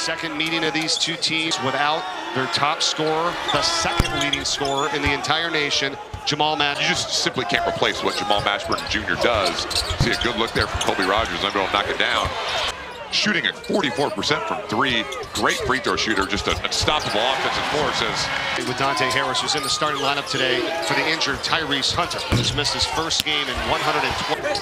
second meeting of these two teams without their top scorer, the second leading scorer in the entire nation, Jamal Mashburn. You just simply can't replace what Jamal Mashburn Jr. does. See a good look there from Colby Rogers. I'm going to knock it down. Shooting at 44% from three. Great free throw shooter. Just an unstoppable offensive force. With Dante Harris, who's in the starting lineup today for the injured Tyrese Hunter, who's missed his first game in 120.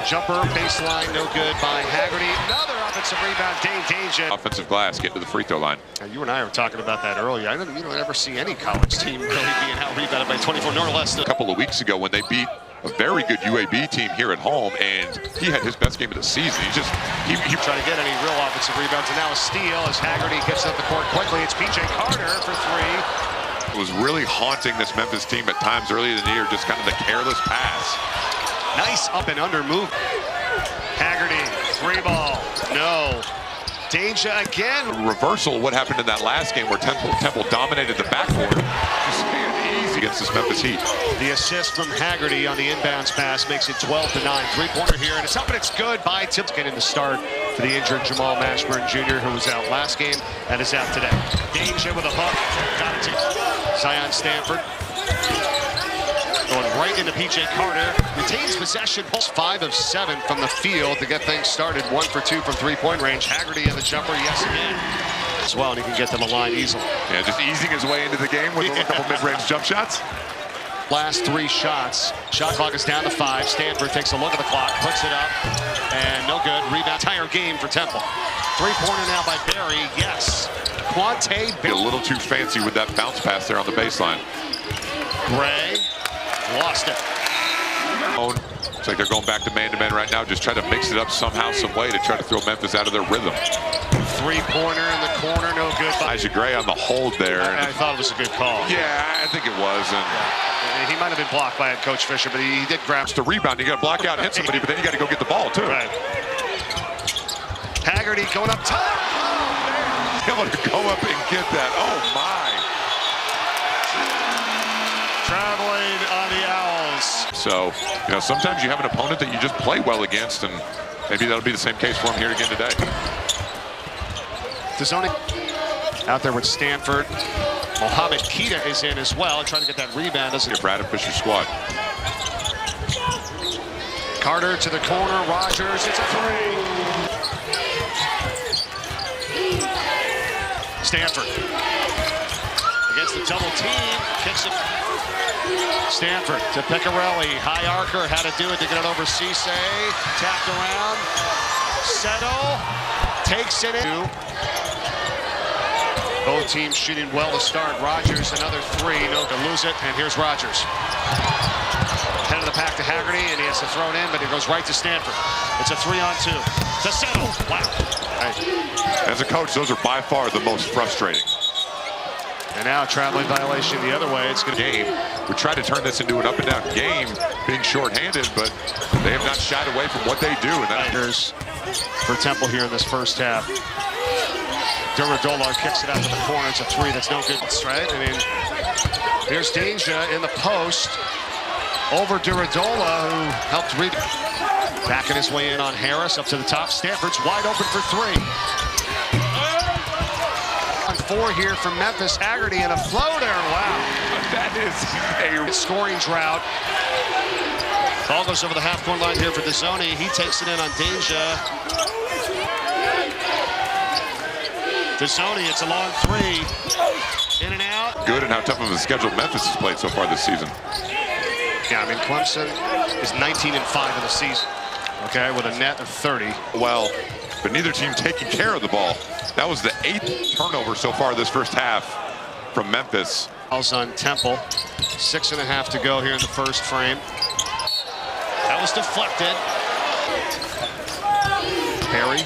Jumper, baseline, no good by Haggerty. Another offensive rebound, Dane Danger. Offensive glass, get to the free throw line. Now, you and I were talking about that earlier. You don't ever see any college team really being out-rebounded by 24, nor less. A couple of weeks ago when they beat a very good UAB team here at home, and he had his best game of the season. He trying to get any real offensive rebounds, and now a steal as Haggerty gets up the court quickly. It's PJ Carter for three. It was really haunting this Memphis team at times earlier in the year, just kind of the careless pass. Nice up and under move. Haggerty, three ball, no. Danger again. Reversal, what happened in that last game where Temple dominated the backboard. Just easy against this Memphis Heat. The assist from Haggerty on the inbounds pass makes it 12-9. Three-pointer here, and it's up and it's good by Temple. Getting the start for the injured Jamal Mashburn Jr., who was out last game and is out today. Danger with a hook. Got it to Zion Stanford. Going right into PJ Carter, retains possession, pulls 5 of 7 from the field to get things started. 1 for 2 from three-point range. Haggerty in the jumper, yes again, as well, and he can get to the line easily. Yeah, just easing his way into the game with a couple mid-range jump shots. Last 3 shots. Shot clock is down to 5. Stanford takes a look at the clock, puts it up, and no good. Rebound, entire game for Temple. Three-pointer now by Barry, yes. Quante Be a little too fancy with that bounce pass there on the baseline. Gray. Lost it. It's like they're going back to man-to-man right now, just try to mix it up somehow, some way to try to throw Memphis out of their rhythm. Three-pointer in the corner, no good. Elijah Gray on the hold there. I thought it was a good call. Yeah, I think it was. And he might have been blocked by Coach Fisher, but he did grab. It's the rebound. You got to block out and hit somebody, but then you got to go get the ball, too. Right. Haggerty going up top. Able to go up and get that. Oh, my. Traveling on the Owls. So, sometimes you have an opponent that you just play well against, and maybe that'll be the same case for him here again today. Dezoning out there with Stanford. Mohamed Keita is in as well, trying to get that rebound. For Adam Fisher's squad. Carter to the corner, Rogers, it's a 3. Stanford against the double team, kicks it. Stanford to Pecorelli, high archer, how to do it to get it over Cisse, tapped around, Settle, takes it in. Both teams shooting well to start. Rogers, another 3, no to lose it, and here's Rogers. Head of the pack to Haggerty, and he has to throw it in, but it goes right to Stanford. It's a 3-on-2. To Settle, wow. Right. As a coach, those are by far the most frustrating. And now traveling violation the other way. It's going to game. We try to turn this into an up-and-down game, being shorthanded, but they have not shied away from what they do. And that for Temple here in this first half. Duradola kicks it out to the corner. It's a 3 that's no good, right? I mean, here's Danger in the post over Duradola, who helped read. Backing his way in on Harris, up to the top. Stanford's wide open for 3. 4 here from Memphis. Haggerty and a floater. Wow. That is a scoring drought. Ball goes over the half-court line here for Dezoning. He takes it in on Danger. Dezoning, it's a long 3. In and out. Good, and how tough of a schedule Memphis has played so far this season. Yeah, I mean, Clemson is 19-5 in the season. Okay, with a net of 30. Well, but neither team taking care of the ball. That was the 8th turnover so far this first half from Memphis. Fouls on Temple. 6.5 to go here in the first frame. That was deflected. Perry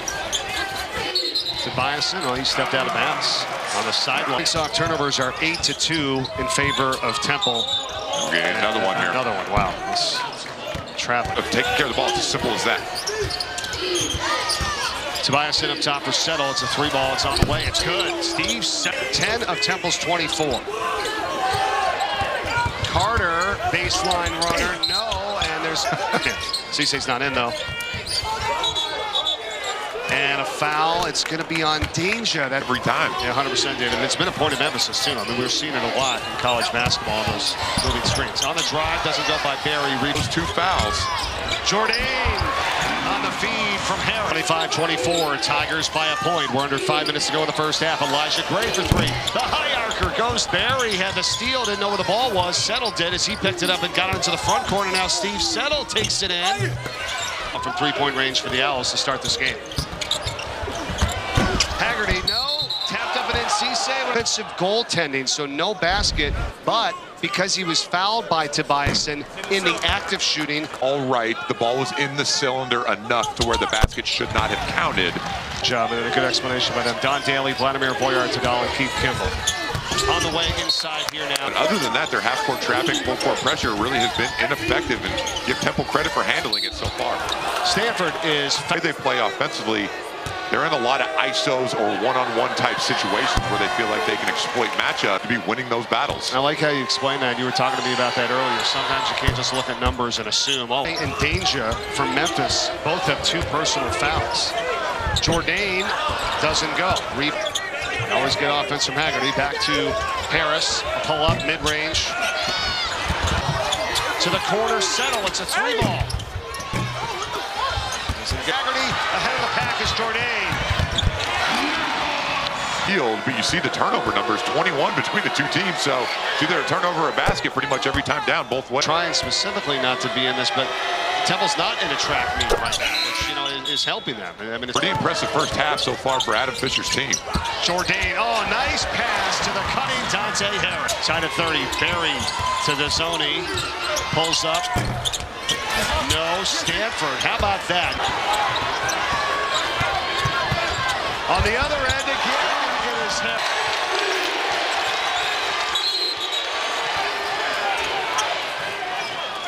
to Biason. Oh, he stepped out of bounds on the sideline. Face-off turnovers are 8-2 in favor of Temple. Yeah, another one here. Another one. Wow. This traveling. Taking care of the ball, it's as simple as that. Tobias in up top for Settle. It's a 3 ball. It's on the way. It's good. Steve, 10 of Temple's 24. Carter, baseline runner. No, and there's... Cisse's not in, though. And a foul. It's going to be on Danger. That Every time. Yeah, 100%, David. And it's been a point of emphasis, too. I mean, we're seeing it a lot in college basketball on those moving screens. On the drive, doesn't go by Barry. Those 2 fouls. Jordan on the feed from Harris. 25-24, Tigers by a point. We're under 5 minutes to go in the first half. Elijah Gray for 3. The high archer goes. Barry had the steal, didn't know where the ball was. Settle did as he picked it up and got it into the front corner. Now Steve Settle takes it in. From 3-point range for the Owls to start this game. Haggerty, no. Tapped up and in. Cisse. Offensive goaltending, so no basket, but because he was fouled by Tobiasen in the act of shooting. All right, the ball was in the cylinder enough to where the basket should not have counted. Job and a good explanation by them. Don Daly, Vladimir Boyar-Tadal, and Keith Kimball. On the way inside here now. But other than that, their half-court traffic, full-court pressure really has been ineffective, and give Temple credit for handling it so far. Stanford is... The way they play offensively, they're in a lot of ISOs or one-on-one type situations where they feel like they can exploit matchup to be winning those battles. I like how you explained that. You were talking to me about that earlier. Sometimes you can't just look at numbers and assume. Oh, and Danger from Memphis both have 2 personal fouls. Jordan doesn't go. Always good offense from Haggerty. Back to Harris. A pull-up, mid-range. To the corner, Settle. It's a 3-ball. Haggerty ahead of the pack is Jordan. But you see the turnover numbers, 21 between the 2 teams, so it's either a turnover or a basket pretty much every time down, both ways. Trying specifically not to be in this, but Temple's not in a track meet right now, which, you know, is helping them. I mean, it's pretty impressive first half so far for Adam Fisher's team. Jordan, oh, nice pass to the cutting Dante Harris. Side of 30, Barry to the Zoni, pulls up. No, Stanford, how about that? On the other end again, look at his hip.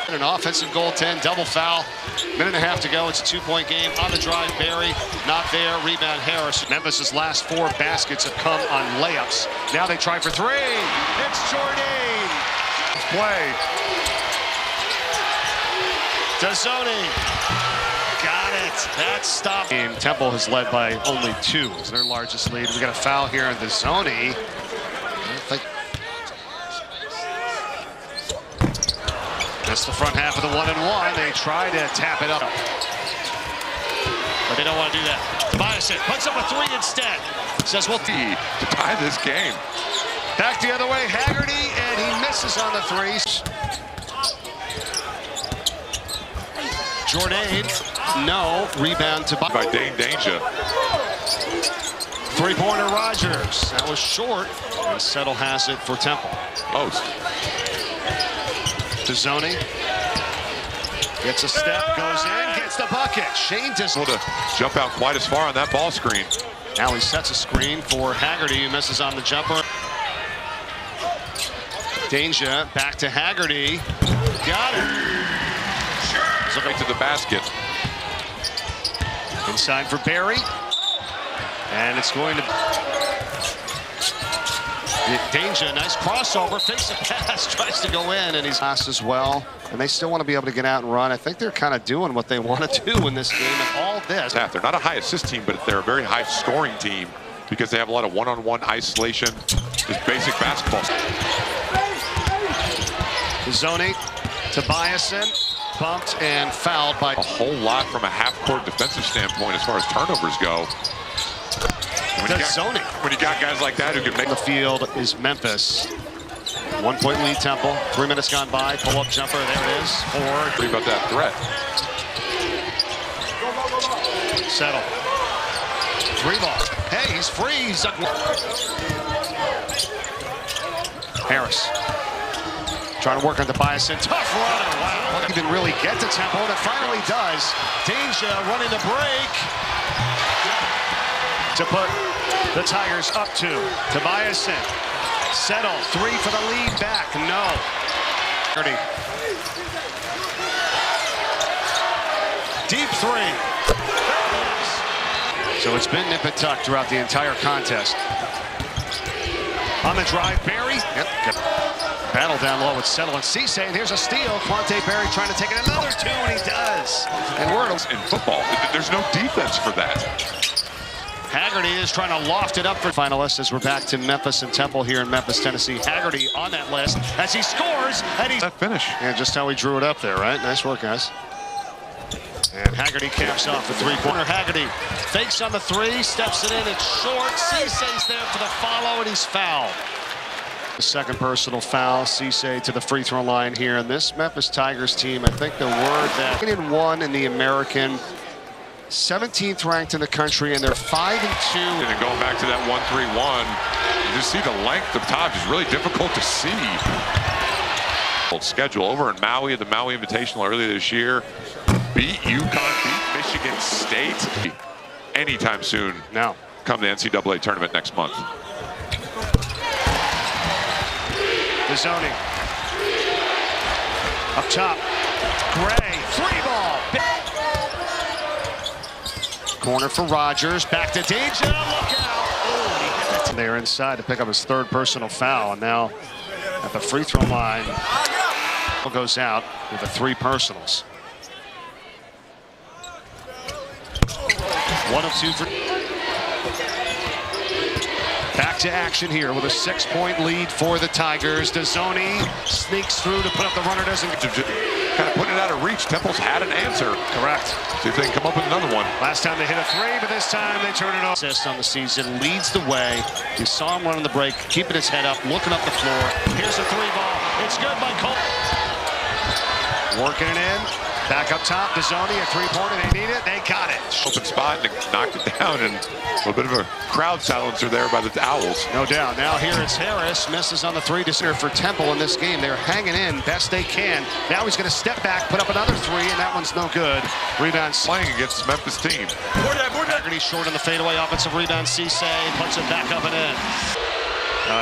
An offensive goaltend, double foul. Minute and a half to go. It's a 2-point game. On the drive, Barry, not there. Rebound, Harris. Memphis' last 4 baskets have come on layups. Now they try for 3. It's Jordan. Play. Dazzoni. Got it. That stop. Temple has led by only 2. It's their largest lead. We got a foul here in Dazzoni. That's the front half of the 1-and-1. They try to tap it up, but they don't want to do that. Tobiasen puts up a 3 instead. Says we'll to tie this game. Back the other way, Haggerty, and he misses on the 3s. Jordan, no. Rebound to by Dane Danger. 3-pointer Rogers. That was short. And Settle has it for Temple. Post. Dazzoni gets a step, goes in, gets the bucket. Shane doesn't able to jump out quite as far on that ball screen. Now he sets a screen for Haggerty, who misses on the jumper. Danger back to Haggerty. Got it. Right to the basket. Inside for Barry. And it's going to... Danger, nice crossover, fakes a pass, tries to go in, and he's lost as well. And they still want to be able to get out and run. I think they're kind of doing what they want to do in this game, and all this. They're not a high assist team, but they're a very high scoring team because they have a lot of one-on-one isolation, just basic basketball. Zoni, Tobiasen, bumped and fouled by... A whole lot from a half-court defensive standpoint as far as turnovers go. When you got guys like that who can make the field is Memphis. 1-point lead Temple. 3 minutes gone by. Pull-up jumper. There it is. 4. What about that threat? Settle. 3-ball. Hey, he's free. He's up. Harris. Trying to work on Tobiasen. Tough runner. Wow. Didn't even really get to Temple, and it finally does. Danger running the break to put the Tigers up 2. Tobiasen. Settle. 3 for the lead back. No. 30. Deep 3. So it's been nip and tuck throughout the entire contest. On the drive, Barry. Yep. Battle down low with Settle and Cisse, and here's a steal. Quante Barry trying to take it another 2, and he does. And we're in football, there's no defense for that. Haggerty is trying to loft it up for finalists as we're back to Memphis and Temple here in Memphis, Tennessee. Haggerty on that list as he scores, and he's... That finish. And just how he drew it up there, right? Nice work, guys. And Haggerty caps off the three-pointer. Haggerty fakes on the three, steps it in, it's short. Cissay's there for the follow, and he's fouled. The second personal foul, Cissay to the free throw line here. And this Memphis Tigers team, I think the word that 1-1 in the American, 17th ranked in the country, and they're 5-2. And going back to that 1-3-1, you just see the length of time is really difficult to see. Schedule over in Maui at the Maui Invitational earlier this year. Beat UConn, beat Michigan State. Anytime soon. Now, come the NCAA tournament next month. The zoning. Up top. Gray. Three ball. Corner for Rogers. Back to danger. Look out. Ooh, they're inside to pick up his third personal foul. And now at the free throw line, goes out with the three personals. 1 of 2 for... Back to action here with a 6-point lead for the Tigers. Dezzoni sneaks through to put up the runner. Doesn't kind of putting it out of reach. Temple's had an answer. Correct. See if they can come up with another one. Last time they hit a three, but this time they turn it off. Assist on the season, leads the way. You saw him running the break, keeping his head up, looking up the floor. Here's a three ball. It's good by Cole. Working it in. Back up top, Dezzoni, a three-pointer. They need it. They got it. Open spot and knocked it down, and a little bit of a crowd silencer there by the Owls. No doubt. Now here it's Harris. Misses on the three to center for Temple in this game. They're hanging in best they can. Now he's going to step back, put up another three, and that one's no good. Rebound. Playing against the Memphis team. Haggerty short on the fadeaway. Offensive rebound. Cissay puts it back up and in.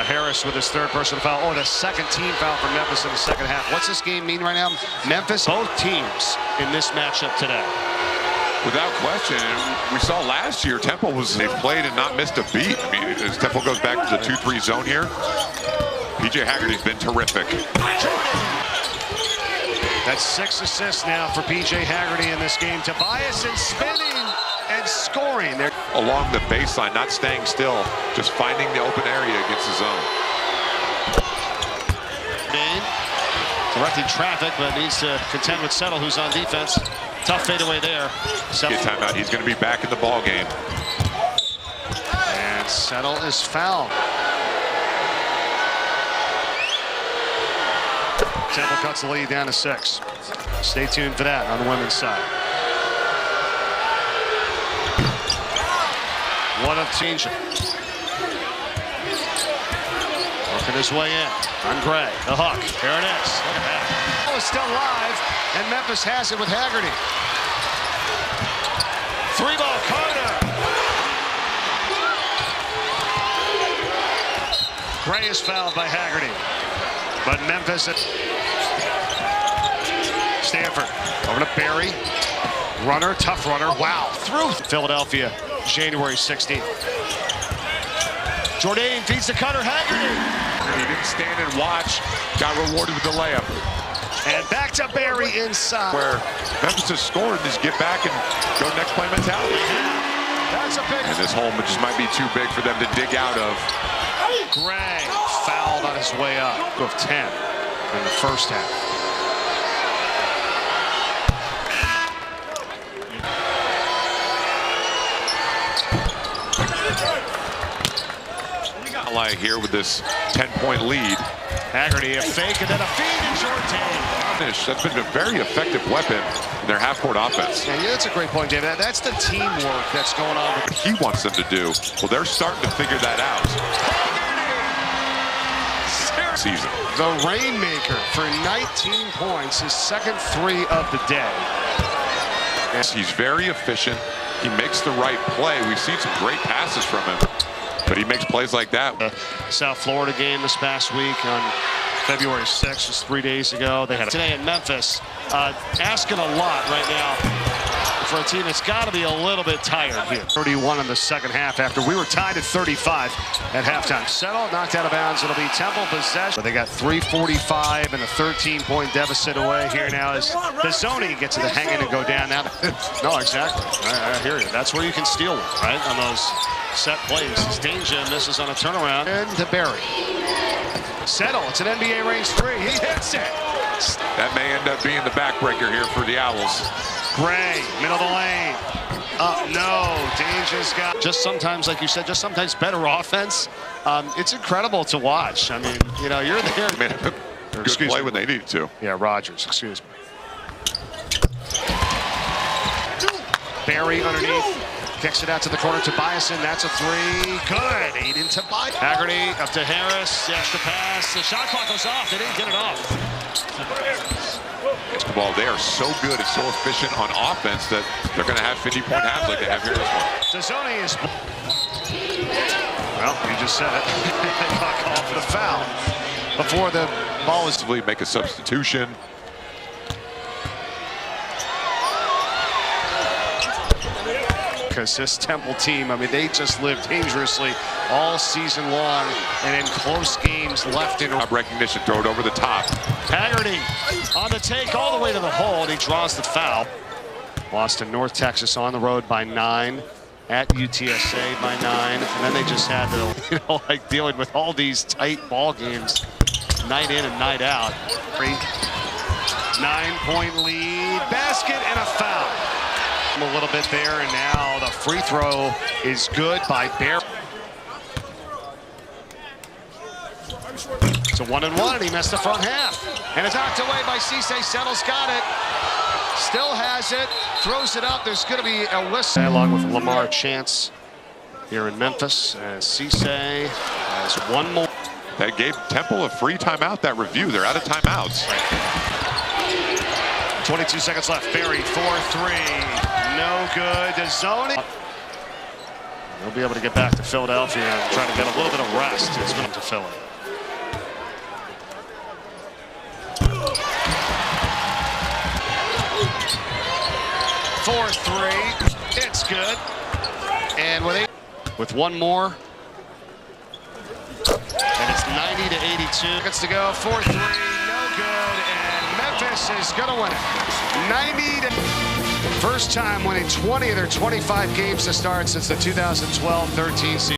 Harris with his third personal foul, or the second team foul for Memphis in the second half. What's this game mean right now? Memphis, both teams in this matchup today. Without question, we saw last year Temple they've played and not missed a beat. I mean, as Temple goes back to the 2-3 zone here, PJ Haggerty's been terrific. That's 6 assists now for PJ Haggerty in this game. Tobias and spinning and scoring. They're along the baseline, not staying still, just finding the open area against the zone. Directing traffic, but needs to contend with Settle, who's on defense. Tough fadeaway there. Get timeout. He's going to be back in the ball game. And Settle is fouled. Temple cuts the lead down to 6. Stay tuned for that on the women's side. 1 of change. Working his way in. On Gray. The hook. There it is. Look at that. Oh, it's still live, and Memphis has it with Haggerty. 3-ball Carter. Gray is fouled by Haggerty. But Memphis at Stanford. Over to Barry. Runner, tough runner. Wow. Through Philadelphia, January 16th. Jourdain feeds to Cutter. Haggerty. He didn't stand and watch. Got rewarded with the layup. And back to Barry inside. Where Memphis has scored, just get back and go next play mentality. That's a big. And this hole just might be too big for them to dig out of. Gray fouled on his way up. Of 10 in the first half. Like here with this 10-point lead. Haggerty, a fake and then a feed to Jourdain. That's been a very effective weapon in their half-court offense. Yeah, that's a great point, David. That's the teamwork that's going on. What he wants them to do. Well, they're starting to figure that out. Season. The Rainmaker for 19 points, his second 3 of the day. He's very efficient. He makes the right play. We've seen some great passes from him. But he makes plays like that. The South Florida game this past week on February 6th, just 3 days ago. They had today in Memphis. Asking a lot right now for a team that's got to be a little bit tired here. 31 in the second half after we were tied at 35 at halftime. Settle, knocked out of bounds. It'll be Temple possession. But they got 3:45 and a 13-point deficit away here now as Dezzoni gets to the hanging and go down. Now, no, exactly. I hear you. That's where you can steal one, right? On those Set plays. Danger misses on a turnaround. And to Barry. Settle. It's an NBA range three. He hits it. That may end up being the backbreaker here for the Owls. Gray, middle of the lane. No, Danger's got just sometimes, like you said, just sometimes better offense. It's incredible to watch. I mean, you know, you're there. I mean, good play when they needed to. Yeah, Rogers, excuse me. Barry underneath. Kicks it out to the corner to Bison. That's a three. Good. 8 into Bison. Haggerty up to Harris. The extra pass. The shot clock goes off. They didn't get it off. Basketball, they are so good and so efficient on offense that they're going to have 50-point halves like they have here this one. Dazzoni is... Well, you just said it. They got called for the foul before the ball was... Make a substitution. Because this Temple team, I mean, they just lived dangerously all season long and in close games left in... Recognition, throw it over the top. Haggerty on the take all the way to the hole, and he draws the foul. Lost to North Texas on the road by 9, at UTSA by 9, and then they just had to, you know, like dealing with all these tight ball games night in and night out. 9-point lead, basket and a foul. A little bit there, and now the free throw is good by Bear. It's a 1-and-1, and he missed the front half. And it's knocked away by Cisse. Settle's got it. Still has it. Throws it up. There's going to be a whistle. Along with Lamar Chance here in Memphis. As Cisse has one more. That gave Temple a free timeout, that review. They're out of timeouts. 22 seconds left. Barry, 4-3. No good. Dazzoni. He'll be able to get back to Philadelphia and try to get a little bit of rest. It's been to Philly. It's good. And with one more. And it's 90-82. Seconds to go. 4-3. No good. And Memphis is going to win it. 90 to... First time winning 20 of their 25 games to start since the 2012-13 season.